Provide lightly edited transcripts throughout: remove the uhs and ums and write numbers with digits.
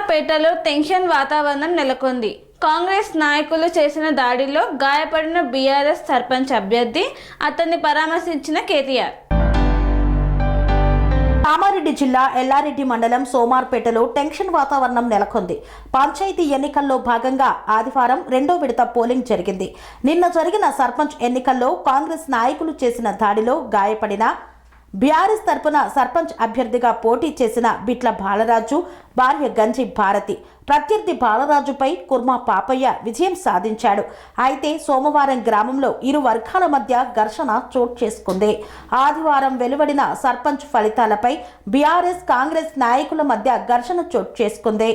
సోమార్పేటలో tension వాతావరణం నెలకొంది. కాంగ్రెస్ నాయకులు చేసిన దాడిలో గాయపడిన బీఆర్ఎస్ సర్పంచ్ అభ్యర్థి, అతన్ని పరామర్శించిన కేటీఆర్. కామారెడ్డి జిల్లా ఎల్లారెడ్డి మండలం సోమార్పేటలో టెన్షన్ వాతావరణం నెలకొంది. పంచాయతీ ఎన్నికల్లో భాగంగా ఆదివారం రెండో విడత పోలింగ్ జరిగింది. నిన్న జరిగిన సర్పంచ్ ఎన్నికల్లో కాంగ్రెస్ నాయకులు చేసిన దాడిలో గాయపడిన బీఆర్ఎస్ తరపున సర్పంచ్ అభ్యర్థిగా పోటీ చేసిన బిట్ల బాలరాజు భార్య గంజి భారతి, ప్రత్యర్థి బాలరాజుపై కుర్మా పాపయ్య విజయం సాధించాడు. అయితే సోమవారం గ్రామంలో ఇరు వర్గాల మధ్య ఘర్షణ చోటు చేసుకుంది. ఆదివారం వెలువడిన సర్పంచ్ ఫలితాలపై బీఆర్ఎస్ కాంగ్రెస్ నాయకుల మధ్య ఘర్షణ చోటు చేసుకుంది.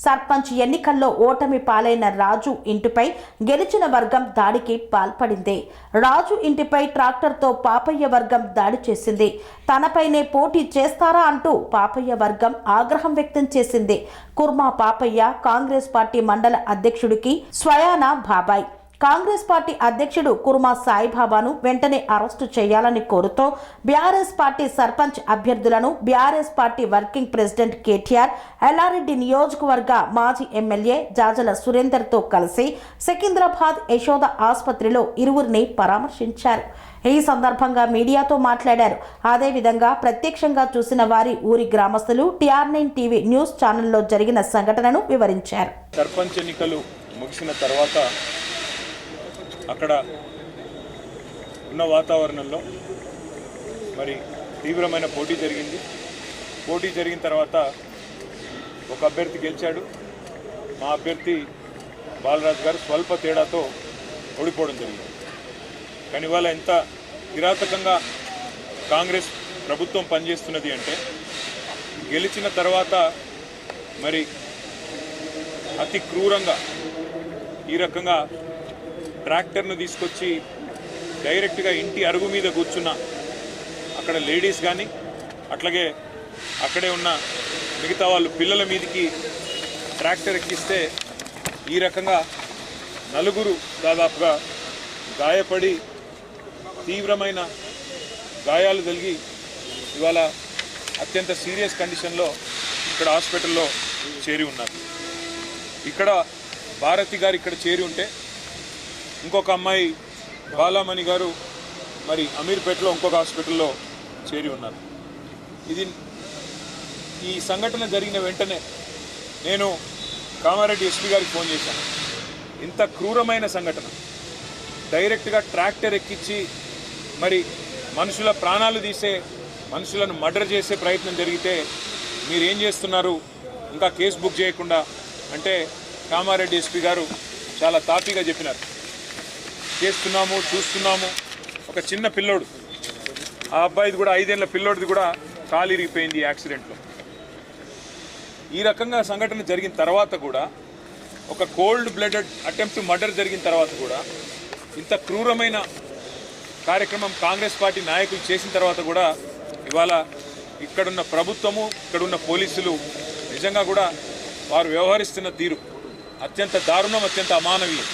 సర్పంచ్ ఎన్నికల్లో ఓటమి పాలైన రాజు ఇంటిపై గెలిచిన వర్గం దాడికి పాల్పడింది. రాజు ఇంటిపై ట్రాక్టర్తో పాపయ్య వర్గం దాడి చేసింది. తనపైనే పోటీ చేస్తారా అంటూ పాపయ్య వర్గం ఆగ్రహం వ్యక్తం చేసింది. కుర్మా పాపయ్య కాంగ్రెస్ పార్టీ మండల అధ్యక్షుడికి స్వయానా బాబాయ్. కాంగ్రెస్ పార్టీ అధ్యక్షుడు కుర్మా సాయిబాబాను వెంటనే అరెస్టు చేయాలని కోరుతూ బీఆర్ఎస్ పార్టీ సర్పంచ్ అభ్యర్థులను BRS party working president KTR Yellareddy నియోజకవర్గ మాజీ ఎమ్మెల్యే జాజల సురేందర్తో కలిసి సికింద్రాబాద్ యశోద ఆసుపత్రిలో ఇరువురిని పరామర్శించారు. ఈ సందర్భంగా మీడియాతో మాట్లాడారు. అదేవిధంగా ప్రత్యక్షంగా చూసిన వారి ఊరి గ్రామస్తులు TR9 టీవీ న్యూస్ ఛానల్లో జరిగిన సంఘటనను వివరించారు. సర్పంచ్ ఎన్నికలు ముగిసిన తర్వాత అక్కడ ఉన్న వాతావరణంలో మరి తీవ్రమైన పోటీ జరిగింది. పోటీ జరిగిన తర్వాత ఒక అభ్యర్థి గెలిచాడు. మా అభ్యర్థి బాలరాజు గారు స్వల్ప తేడాతో ఓడిపోవడం జరిగింది. కానీ ఇవాళ ఎంత కిరాతకంగా కాంగ్రెస్ ప్రభుత్వం పనిచేస్తున్నది అంటే, గెలిచిన తర్వాత మరి అతి క్రూరంగా ఈ రకంగా ట్రాక్టర్ను తీసుకొచ్చి డైరెక్ట్గా ఇంటి అరుగు మీద కూర్చున్న అక్కడ లేడీస్ కానీ, అట్లాగే అక్కడే ఉన్న మిగతా వాళ్ళు పిల్లల మీదకి ట్రాక్టర్ ఎక్కిస్తే ఈ రకంగా నలుగురు దాదాపుగా గాయపడి తీవ్రమైన గాయాలు కలిగి ఇవాళ అత్యంత సీరియస్ కండిషన్లో ఇక్కడ హాస్పిటల్లో చేరి ఉన్నారు. ఇక్కడ భారతి గారు ఇక్కడ చేరి ఉంటే, ఇంకొక అమ్మాయి బాలామణి గారు మరి అమీర్పేటలో ఇంకొక హాస్పిటల్లో చేరి ఉన్నారు. ఈ సంఘటన జరిగిన వెంటనే నేను కామారెడ్డి ఎస్పీ గారికి ఫోన్ చేశాను. ఇంత క్రూరమైన సంఘటన, డైరెక్ట్గా ట్రాక్టర్ ఎక్కించి మరి మనుషుల ప్రాణాలు తీసే, మనుషులను మర్డర్ చేసే ప్రయత్నం జరిగితే మీరేం చేస్తున్నారు, ఇంకా కేసు బుక్ చేయకుండా అంటే కామారెడ్డి ఎస్పీ గారు చాలా తాపీగా చెప్పినారు. చేస్తున్నాము, చూస్తున్నాము. ఒక చిన్న పిల్లోడు, ఆ అబ్బాయిది కూడా 5 ఏళ్ల పిల్లోడిది కూడా కాలు ఇరిగిపోయింది యాక్సిడెంట్లో. ఈ రకంగా సంఘటన జరిగిన తర్వాత కూడా, ఒక కోల్డ్ బ్లడెడ్ అటెంప్ట్ మర్డర్ జరిగిన తర్వాత కూడా, ఇంత క్రూరమైన కార్యక్రమం కాంగ్రెస్ పార్టీ నాయకులు చేసిన తర్వాత కూడా ఇవాళ ఇక్కడున్న ప్రభుత్వము, ఇక్కడున్న పోలీసులు నిజంగా కూడా వారు వ్యవహరిస్తున్న తీరు అత్యంత దారుణం, అత్యంత అమానవీయం.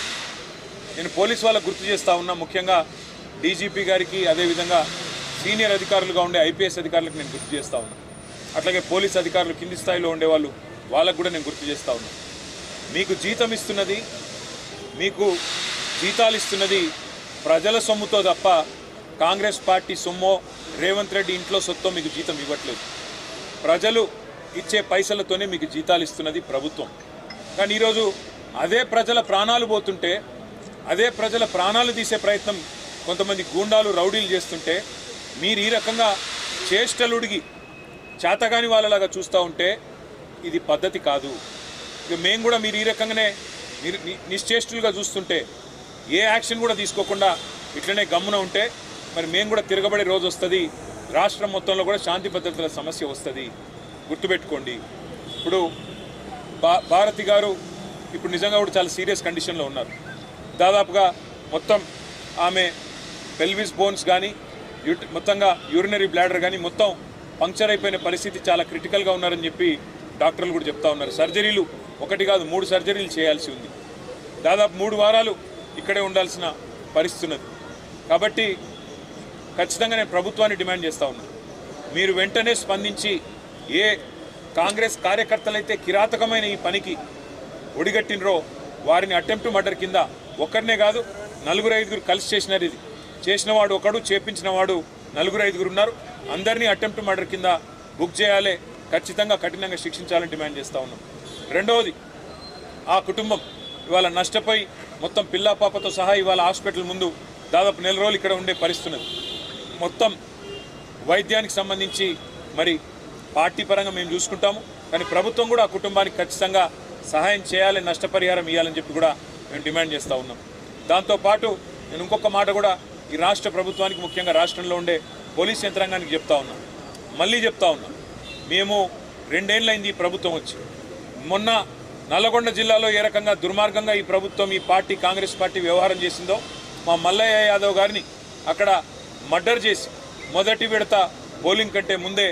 నేను పోలీసు వాళ్ళకు గుర్తు చేస్తూ ఉన్నా, ముఖ్యంగా డీజీపీ గారికి, అదేవిధంగా సీనియర్ అధికారులుగా ఉండే ఐపీఎస్ అధికారులకు నేను గుర్తు చేస్తూ ఉన్నా. అట్లాగే పోలీస్ అధికారులు కింది స్థాయిలో ఉండేవాళ్ళు, వాళ్ళకు కూడా నేను గుర్తు చేస్తూ ఉన్నా. మీకు జీతం ఇస్తున్నది, మీకు జీతాలు ఇస్తున్నది ప్రజల సొమ్ముతో తప్ప కాంగ్రెస్ పార్టీ సొమ్మో, రేవంత్ రెడ్డి ఇంట్లో సొత్తో మీకు జీతం ఇవ్వట్లేదు. ప్రజలు ఇచ్చే పైసలతోనే మీకు జీతాలు ఇస్తున్నది ప్రభుత్వం. కానీ ఈరోజు అదే ప్రజల ప్రాణాలు పోతుంటే, అదే ప్రజల ప్రాణాలు తీసే ప్రయత్నం కొంతమంది గూండాలు, రౌడీలు చేస్తుంటే మీరు ఈ రకంగా చేష్టలుడిగి చేతగాని వాళ్ళలాగా చూస్తూ ఉంటే ఇది పద్ధతి కాదు. ఇక మేము కూడా మీరు ఈ రకంగానే నిశ్చేష్టులుగా చూస్తుంటే, ఏ యాక్షన్ కూడా తీసుకోకుండా ఇట్లనే గమ్మున ఉంటే మరి మేము కూడా తిరగబడే రోజు వస్తుంది. రాష్ట్రం మొత్తంలో కూడా శాంతి భద్రతల సమస్య వస్తుంది. గుర్తుపెట్టుకోండి. ఇప్పుడు భారతి గారు ఇప్పుడు నిజంగా కూడా చాలా సీరియస్ కండిషన్లో ఉన్నారు. దాదాపుగా మొత్తం ఆమె పెల్విస్ బోన్స్ కానీ, మొత్తంగా యూరినరీ బ్లాడర్ కానీ మొత్తం పంక్చర్ అయిపోయిన పరిస్థితి, చాలా క్రిటికల్గా ఉన్నారని చెప్పి డాక్టర్లు కూడా చెప్తా ఉన్నారు. సర్జరీలు 1 కాదు 3 సర్జరీలు చేయాల్సి ఉంది. దాదాపు 3 వారాలు ఇక్కడే ఉండాల్సిన పరిస్థితి ఉన్నది. కాబట్టి ఖచ్చితంగా నేను ప్రభుత్వాన్ని డిమాండ్ చేస్తూ ఉన్నాను, మీరు వెంటనే స్పందించి ఏ కాంగ్రెస్ కార్యకర్తలైతే కిరాతకమైన ఈ పనికి ఒడిగట్టినరో వారిని అటెంప్ట్ మర్డర్ కింద ఒక్కరినే కాదు 4-5 కలిసి చేసినారు. ఇది చేసినవాడు ఒకడు, చేపించిన వాడు 4-5 ఉన్నారు. అందరినీ అటెంప్ట్ మర్డర్ కింద బుక్ చేయాలి, ఖచ్చితంగా కఠినంగా శిక్షించాలని డిమాండ్ చేస్తూ ఉన్నాం. రెండవది, ఆ కుటుంబం ఇవాళ నష్టపోయి మొత్తం పిల్లా పాపతో సహా ఇవాళ హాస్పిటల్ ముందు దాదాపు 4 రోజులు ఇక్కడ ఉండే పరిస్థితి. మొత్తం వైద్యానికి సంబంధించి మరి పార్టీ పరంగా మేము చూసుకుంటాము, కానీ ప్రభుత్వం కూడా ఆ కుటుంబానికి ఖచ్చితంగా సహాయం చేయాలి, నష్టపరిహారం ఇవ్వాలని చెప్పి కూడా మేము డిమాండ్ చేస్తూ ఉన్నాం. దాంతోపాటు నేను ఇంకొక మాట కూడా ఈ రాష్ట్ర ప్రభుత్వానికి, ముఖ్యంగా రాష్ట్రంలో ఉండే పోలీస్ యంత్రాంగానికి చెప్తా ఉన్నాం, మళ్ళీ చెప్తా ఉన్నాం. మేము 2 ఏళ్ళైంది ఈ ప్రభుత్వం వచ్చి. మొన్న నల్లగొండ జిల్లాలో ఏ రకంగా దుర్మార్గంగా ఈ ప్రభుత్వం, ఈ పార్టీ, కాంగ్రెస్ పార్టీ వ్యవహారం చేసిందో, మా మల్లయ్య యాదవ్ గారిని అక్కడ మర్డర్ చేసి మొదటి విడత పోలింగ్ కంటే ముందే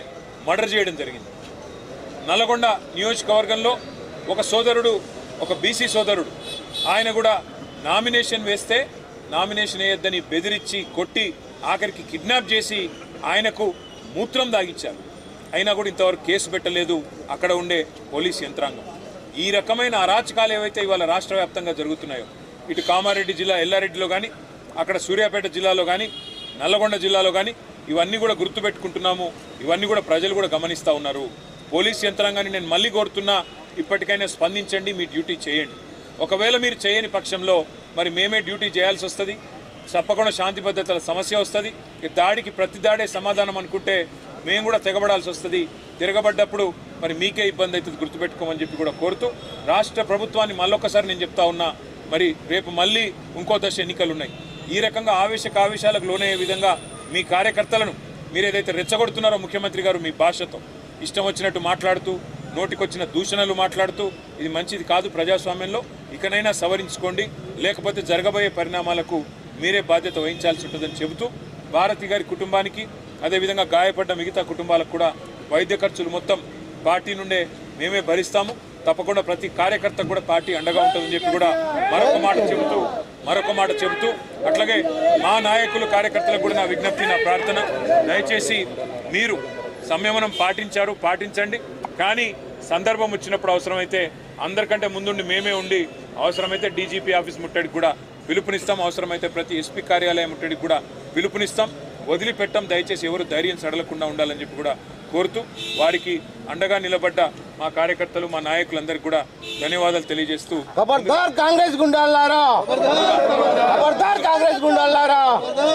మర్డర్ చేయడం జరిగింది. నల్లగొండ నియోజకవర్గంలో ఒక సోదరుడు, ఒక బీసీ సోదరుడు, ఆయన కూడా నామినేషన్ వేస్తే నామినేషన్ వేయొద్దని బెదిరించి కొట్టి ఆఖరికి కిడ్నాప్ చేసి ఆయనకు మూత్రం దాగిచ్చారు. అయినా కూడా ఇంతవరకు కేసు పెట్టలేదు అక్కడ ఉండే పోలీస్ యంత్రాంగం. ఈ రకమైన అరాచకాలు ఏవైతే ఇవాళ రాష్ట్ర వ్యాప్తంగా జరుగుతున్నాయో, ఇటు కామారెడ్డి జిల్లా ఎల్లారెడ్డిలో కానీ, అక్కడ సూర్యాపేట జిల్లాలో కానీ, నల్లగొండ జిల్లాలో కానీ, ఇవన్నీ కూడా గుర్తుపెట్టుకుంటున్నాము. ఇవన్నీ కూడా ప్రజలు కూడా గమనిస్తూ ఉన్నారు. పోలీస్ యంత్రాంగాన్ని నేను మళ్ళీ కోరుతున్నా, ఇప్పటికైనా స్పందించండి, మీ డ్యూటీ చేయండి. ఒకవేళ మీరు చేయని పక్షంలో మరి మేమే డ్యూటీ చేయాల్సి వస్తుంది. తప్పకుండా శాంతి భద్రతల సమస్య వస్తుంది. ఈ దాడికి ప్రతి దాడే సమాధానం అనుకుంటే మేము కూడా తెగబడాల్సి వస్తుంది. తిరగబడ్డప్పుడు మరి మీకే ఇబ్బంది అవుతుంది, గుర్తుపెట్టుకోమని చెప్పి కూడా కోరుతూ, రాష్ట్ర ప్రభుత్వాన్ని మళ్ళొక్కసారి నేను చెప్తా ఉన్నా, మరి రేపు మళ్ళీ ఇంకో దశ ఎన్నికలు ఉన్నాయి. ఈ రకంగా ఆవేశాలకు లోనయ్యే విధంగా మీ కార్యకర్తలను మీరు ఏదైతే రెచ్చగొడుతున్నారో ముఖ్యమంత్రి గారు మీ భాషతో ఇష్టం వచ్చినట్టు మాట్లాడుతూ, నోటికొచ్చిన దూషణలు మాట్లాడుతూ, ఇది మంచిది కాదు ప్రజాస్వామ్యంలో. ఇకనైనా సవరించుకోండి, లేకపోతే జరగబోయే పరిణామాలకు మీరే బాధ్యత వహించాల్సి ఉంటుందని చెబుతూ, భారతి గారి కుటుంబానికి, అదేవిధంగా గాయపడ్డ మిగతా కుటుంబాలకు కూడా వైద్య ఖర్చులు మొత్తం పార్టీ నుండే మేమే భరిస్తాము. తప్పకుండా ప్రతి కార్యకర్త కూడా పార్టీ అండగా ఉంటుందని చెప్పి కూడా మరొక మాట చెబుతూ అట్లాగే మా నాయకులు, కార్యకర్తలకు కూడా నా విజ్ఞప్తి, నా ప్రార్థన, దయచేసి మీరు సంయమనం పాటించండి. కానీ సందర్భం వచ్చినప్పుడు అవసరమైతే అందరికంటే ముందుండి మేమే ఉండి, అవసరమైతే డీజీపీ ఆఫీస్ ముట్టడికి కూడా పిలుపునిస్తాం, అవసరమైతే ప్రతి ఎస్పీ కార్యాలయం ముట్టడికి కూడా పిలుపునిస్తాం. వదిలిపెట్టాం. దయచేసి ఎవరు ధైర్యం సడలకుండా ఉండాలని చెప్పి కూడా కోరుతూ, వారికి అండగా నిలబడ్డ మా కార్యకర్తలు, మా నాయకులందరికీ కూడా ధన్యవాదాలు తెలియజేస్తూ,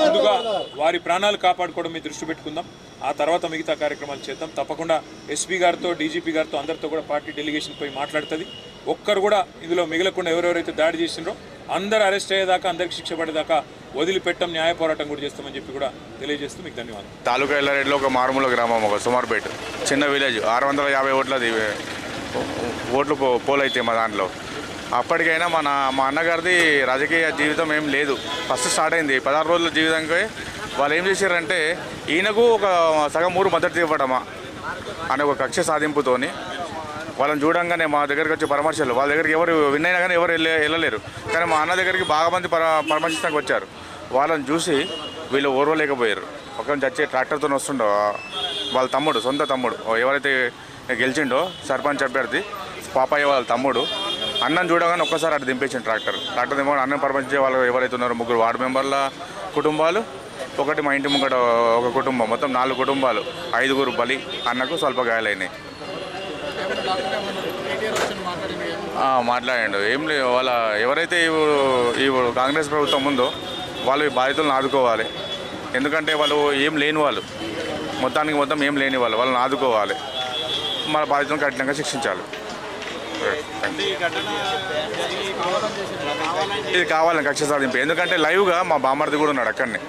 ముందుగా వారి ప్రాణాలు కాపాడుకోవడం మీ దృష్టి పెట్టుకుందాం. ఆ తర్వాత మిగతా కార్యక్రమాలు చేద్దాం. తప్పకుండా ఎస్పీ గారితో, డీజీపీ గారితో అందరితో కూడా పార్టీ డెలిగేషన్ పోయి మాట్లాడుతుంది. ఒక్కరు కూడా ఇందులో మిగలకుండా ఎవరెవరైతే దాడి చేసినారో అందరూ అరెస్ట్ అయ్యేదాకా, అందరికి శిక్ష పడేదాకా వదిలిపెట్టం, న్యాయ పోరాటం కూడా చేస్తామని చెప్పి కూడా తెలియజేస్తూ మీకు ధన్యవాదాలు. తాలూకా ఎల్లారెడ్డిలో ఒక మారుమూల గ్రామం, ఒక సుమార్పేట చిన్న విలేజ్, 650 ఓట్లది ఓట్లు పోలైతే మా దాంట్లో. అప్పటికైనా మా అన్నగారిది రాజకీయ జీవితం ఏం లేదు. ఫస్ట్ స్టార్ట్ అయింది 16 రోజుల జీవితంకే. వాళ్ళు ఏం చేశారంటే, ఈయనకు ఒక సగం ఊరు మద్దతు ఇవ్వడమా అనే ఒక కక్ష సాధింపుతోని వాళ్ళని చూడంగానే మా దగ్గరికి వచ్చి పరామర్శలు, వాళ్ళ దగ్గరికి ఎవరు విన్ అయినా కానీ ఎవరు వెళ్ళలేరు. కానీ మా అన్న దగ్గరికి బాగా మంది పరామర్శించడానికి వచ్చారు. వాళ్ళని చూసి వీళ్ళు ఓర్వలేకపోయారు. ఒకరిని చచ్చే ట్రాక్టర్తో వస్తుండో వాళ్ళ తమ్ముడు, సొంత తమ్ముడు, ఎవరైతే గెలిచిండో సర్పంచ్ అభ్యర్థి పాపయ్య వాళ్ళ తమ్ముడు, అన్నం చూడగానే ఒక్కసారి అటు దింపేసిండు ట్రాక్టర్ దింపగానే అన్నం పరామర్శించే వాళ్ళు ఎవరైతే ఉన్నారో 3 వార్డు మెంబర్ల కుటుంబాలు, ఒకటి మా ఇంటి ముంగట ఒక కుటుంబం, మొత్తం 4 కుటుంబాలు, 5 బలి. అన్నకు స్వల్ప గాయాలైనాయి. మాట్లాడాడు. ఏం లేదు, వాళ్ళ ఎవరైతే ఇప్పుడు కాంగ్రెస్ ప్రభుత్వం ఉందో వాళ్ళు ఈ బాధితులను ఆదుకోవాలి. ఎందుకంటే వాళ్ళు ఏం లేని వాళ్ళు, మొత్తం ఏం లేని వాళ్ళని ఆదుకోవాలి. మన బాధితులను కఠినంగా శిక్షించాలి. ఇది కావాలని కక్ష సాధింపు. ఎందుకంటే లైవ్గా మా బామ్మర్ది కూడా ఉన్నాడు, అక్కడనే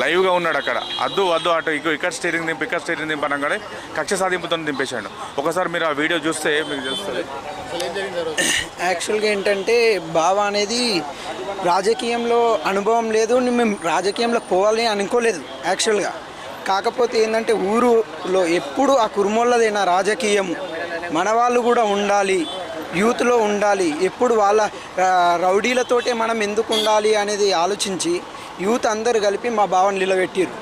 లైవ్గా ఉన్నాడు. అక్కడ అద్దు అటు ఇక్కడ స్టీరింగ్ దింపనగానే కక్ష సాధింపుతో దింపేశాడు. ఒకసారి మీరు ఆ వీడియో చూస్తే మీకు తెలుస్తుంది. యాక్చువల్గా ఏంటంటే, బావ అనేది రాజకీయంలో అనుభవం లేదు, మేము రాజకీయంలో పోవాలని అనుకోలేదు యాక్చువల్గా. కాకపోతే ఏంటంటే, ఊరులో ఎప్పుడు ఆ కుర్మోళ్ళదైనా రాజకీయం, మన వాళ్ళు కూడా ఉండాలి, యూత్లో ఉండాలి, ఎప్పుడు వాళ్ళ రౌడీలతోటే మనం ఎందుకు ఉండాలి అనేది ఆలోచించి యూత్ అందరు కలిపి మా బావని నిలబెట్టిరు.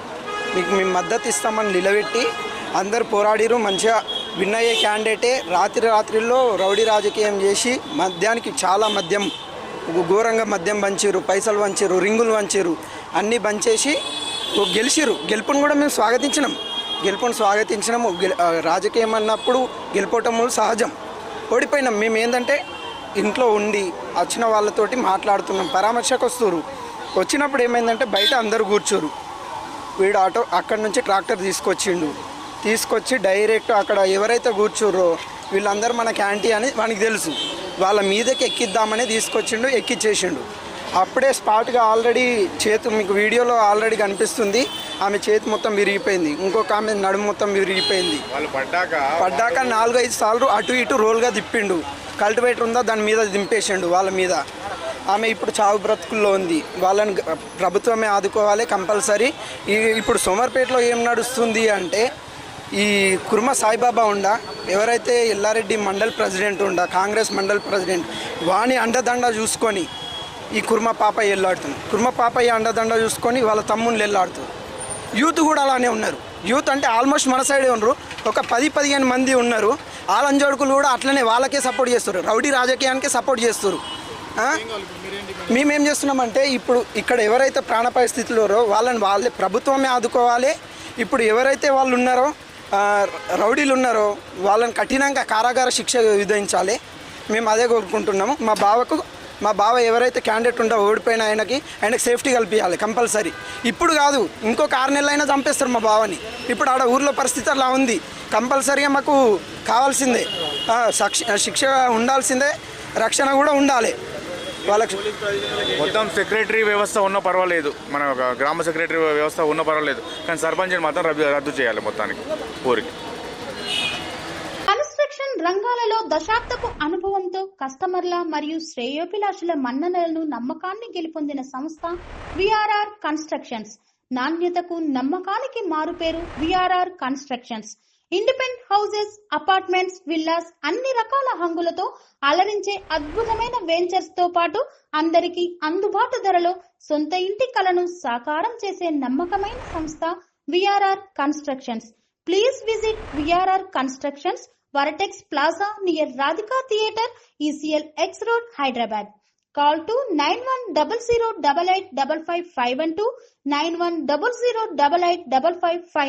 మీకు మేము మద్దతు ఇస్తామని నిలబెట్టి అందరు పోరాడిరు. మంచిగా విన్ అయ్యే క్యాండిడేటే రాత్రిలో రౌడీ రాజకీయం చేసి మద్యానికి చాలా మద్యం ఘోరంగా మద్యం పంచారు, పైసలు పంచారు, రింగులు పంచారు, అన్నీ బంచేసి గెలిచిరు. గెలుపుని కూడా మేము స్వాగతించినాము. రాజకీయం అన్నప్పుడు గెలుపోవటం సహజం. ఓడిపోయినాం. మేము ఏంటంటే ఇంట్లో ఉండి వచ్చిన వాళ్ళతోటి మాట్లాడుతున్నాం, పరామర్శకు వస్తున్నారు. వచ్చినప్పుడు ఏమైందంటే బయట అందరు కూర్చోరు. వీడు ఆటో అక్కడి నుంచి ట్రాక్టర్ తీసుకొచ్చి డైరెక్ట్ అక్కడ ఎవరైతే కూర్చోరో వీళ్ళందరూ మన క్యాంటీ అని వానికి తెలుసు. వాళ్ళ మీదకి ఎక్కిద్దామని ఎక్కిచ్చేసిండు. అప్పుడే స్పాట్గా ఆల్రెడీ మీకు వీడియోలో ఆల్రెడీ కనిపిస్తుంది. ఆమె చేతి మొత్తం విరిగిపోయింది, ఇంకొక ఆమె నడుము మొత్తం విరిగిపోయింది. పడ్డాక 4-5 సార్లు అటు ఇటు రోల్గా తిప్పిండు. కల్టివేటర్ ఉందా దాని మీద దింపేసిండు వాళ్ళ మీద. ఆమె ఇప్పుడు చావు బ్రతుకుల్లో ఉంది. వాళ్ళని ప్రభుత్వమే ఆదుకోవాలి కంపల్సరీ. ఇప్పుడు సోమర్పేటలో ఏం నడుస్తుంది అంటే ఈ కుర్మ సాయిబాబా ఎవరైతే ఎల్లారెడ్డి మండల్ ప్రెసిడెంట్ కాంగ్రెస్ మండల్ ప్రెసిడెంట్ వాని అండదండ చూసుకొని ఈ కుర్మ పాపయ్య వెళ్ళాడుతుంది. కుర్మ పాపయ్య అండదండ చూసుకొని వాళ్ళ తమ్ముళ్ళు వెళ్ళాడుతుంది. యూత్ కూడా అలానే ఉన్నారు. యూత్ అంటే ఆల్మోస్ట్ మన సైడే ఉన్నారు. ఒక 10-15 మంది ఉన్నారు. ఆలంజోడుకులు కూడా అట్లనే వాళ్ళకే సపోర్ట్ చేస్తారు, రౌడీ రాజకీయానికే సపోర్ట్ చేస్తారు. మేమేం చేస్తున్నామంటే ఇప్పుడు ఇక్కడ ఎవరైతే ప్రాణాపాయ స్థితిలో వాళ్ళే ప్రభుత్వమే ఆదుకోవాలి. ఇప్పుడు ఎవరైతే వాళ్ళు ఉన్నారో రౌడీలు ఉన్నారో వాళ్ళని కఠినంగా కారాగార శిక్ష విధించాలి. మేము అదే కోరుకుంటున్నాము. మా బావ ఎవరైతే క్యాండిడేట్ ఓడిపోయిన ఆయనకి సేఫ్టీ కల్పించాలి కంపల్సరీ. ఇప్పుడు కాదు, ఇంకొక 6 నెలలైనా చంపేస్తారు మా బావని. ఇప్పుడు ఆడ ఊర్లో పరిస్థితి అలా ఉంది. కంపల్సరీగా మాకు కావాల్సిందే శిక్ష ఉండాల్సిందే, రక్షణ కూడా ఉండాలి వాళ్ళకి. మొత్తం సెక్రటరీ వ్యవస్థ ఉన్నా పర్వాలేదు, మన గ్రామ సెక్రటరీ వ్యవస్థ ఉన్నా పర్వాలేదు, కానీ సర్పంచ్ని మాత్రం రద్దు చేయాలి మొత్తానికి ఊరికి. కన్స్ట్రక్షన్ రంగాలలో దశాబ్దపు అనుభవంతో కస్టమర్ల మరియు శ్రేయోభిలాషుల మన్ననలను నమ్మకాన్ని గెలుపొందిన సంస్థ విఆర్ఆర్ కన్స్ట్రక్షన్స్. నాణ్యతకు నమ్మకానికి మారుపేరు VRR constructions. Independent houses, apartments, villas అన్ని రకాల హంగులతో అలరించే అద్భుతమైన వెంచర్స్ తో పాటు అందరికీ అందుబాటు ధరలో సొంత ఇంటి కలను సాకారం చేసే నమ్మకమైన సంస్థ VRR constructions. Please visit VRR constructions, Varatex Plaza near Radhika Theatre, ECL X Road, Hyderabad. Call to 910088555512, 9100885559.